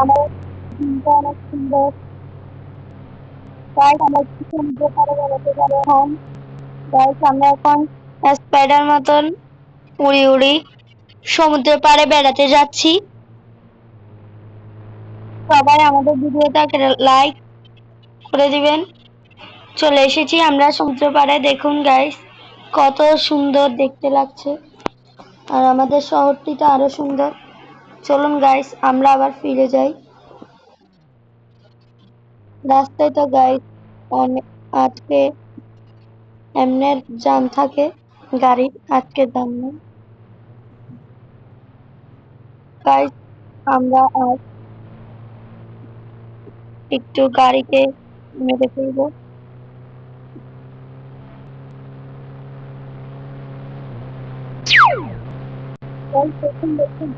আমার দিনটা অনেক সুন্দর। গাইস আমরা একটু সমুদ্র পাড়ে বেড়াতে যাবো এখন। গাইস আমরা এখন স্পাইডার মতন উড়ি উড়ি সমুদ্রের পাড়ে বেড়াতে যাচ্ছি। সবাই আমাদের ভিডিওটাকে লাইক করে দিবেন। চলে এসেছি আমরা সমুদ্র পাড়ে, দেখুন গাইস কত সুন্দর দেখতে লাগছে, আর আমাদের শহরটি তো আরো সুন্দর। চলুন গাইস আমরা আবার ফিরে যাই। রাস্তায় তো গাইস অনেক আজকে এমনি জ্যাম থাকে গাড়ির, আজকে জ্যাম নেই। গাইস আমরা আজ একটু গাড়িকে মেরে ফেলবো। গাইস দেখুন দেখুন,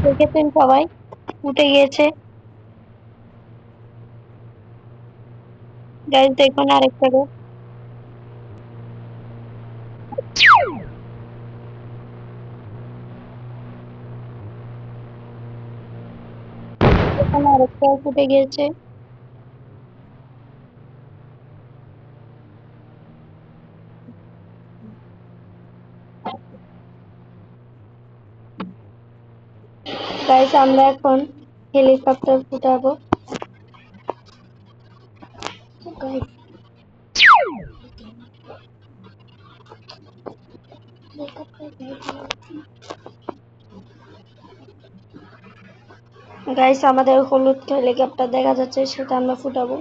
দেখেছেন সবাই উঠে গিয়েছে। গাইস দেখুন আরেকটা গাছ, এখানে আরেকটা উঠে গিয়েছে। গাইস আমরা এখন হেলিকপ্টার ফুটাবো। গাইস আমাদের হলুদ হেলিকপ্টার দেখা যাচ্ছে, সেটা আমরা ফুটাবো।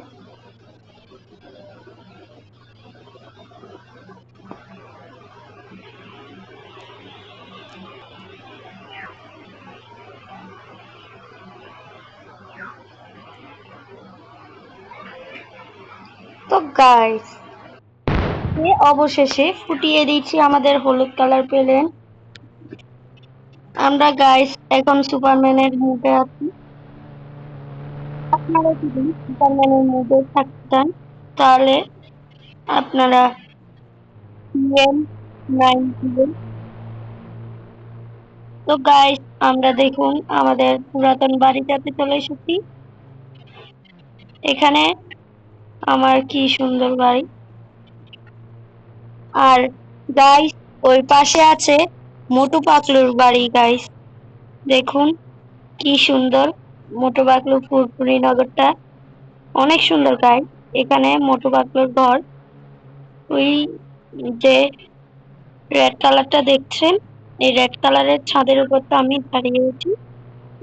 তো গাইস অবশেষে ফুটিয়ে দিচ্ছি আমাদের হলুদ কালার প্লেন। আমরা গাইস এখন সুপারম্যানের মুডে আছি। আপনারা যদি সুপারম্যানের মুডে থাকতে চান তাহলে আপনারা PM9 দিবেন। তো গাইস আমরা দেখুন আমাদের পুরাতন বাড়িটাতে চলে এসেছি। এখানে আমার কি সুন্দর বাড়ি, আর গাইস ওই পাশে আছে মোটু পাতলুর বাড়ি। গাইস দেখুন কি সুন্দর মোটু পাতলু ফুরফুরি নগরটা, অনেক সুন্দর। গাইস এখানে মোটু পাতলুর ঘর, ওই যে রেড কালারটা দেখছেন, এই রেড কালারের ছাদের উপর তো আমি দাঁড়িয়ে আছি।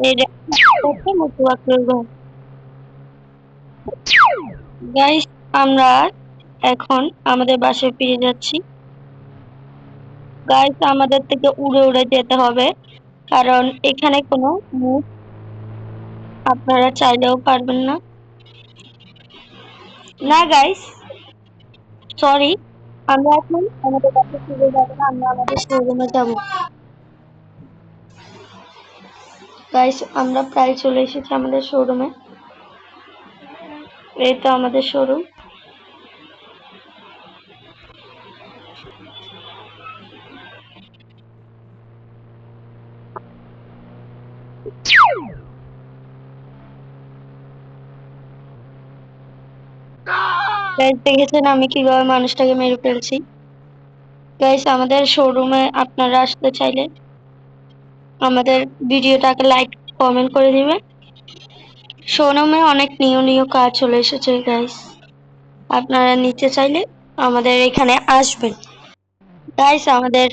এই রেড কালারটা মোটু পাতলুর ঘর। গাইস আমরা এখন আমাদের বাসায় ফিরে যাচ্ছি। গাইস আমাদের থেকে উড়ে উড়ে যেতে হবে, কারণ এখানে কোনো মুখ আপনারা চাইলেও পারবেন না। না গাইস সরি, আমরা এখন আমাদের বাসায় ফিরে যাবো না, আমরা আমাদের শোরুমে যাবো। গাইস আমরা প্রায় চলে এসেছি আমাদের শোরুমে। এই তো আমাদের শোরুম। গাইস দেখেছেন আমি কিভাবে মানুষটাকে মেরে ফেলছি। গাইস আমাদের শোরুমে আপনারা আসতে চাইলে আমাদের ভিডিওটাকে লাইক কমেন্ট করে দিবেন। শোরুমে অনেক নিউ নিউ কার চলে এসেছে গাইস, আপনারা নিতে চাইলে আমাদের এখানে আসবেন। গাইস আমাদের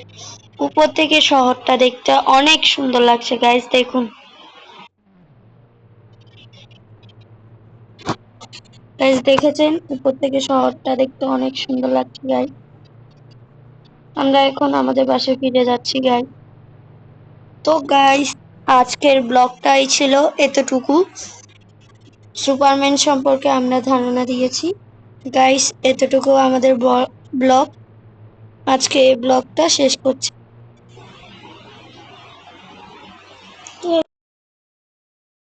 উপর থেকে শহরটা দেখতে অনেক সুন্দর লাগছে। গাইস দেখুন, গাইস দেখেছেন উপর থেকে শহরটা দেখতে অনেক সুন্দর লাগছে। গাইস আমরা এখন আমাদের বাসায় ফিরে যাচ্ছি গাইস। তো গাইস আজকের ব্লগটাই ছিল এতটুকু। সুপারম্যান সম্পর্কে আমরা ধারণা দিয়েছি। গাইস এতটুকু আমাদের ব্লগ। আজকে এই ব্লগটা শেষ করছি।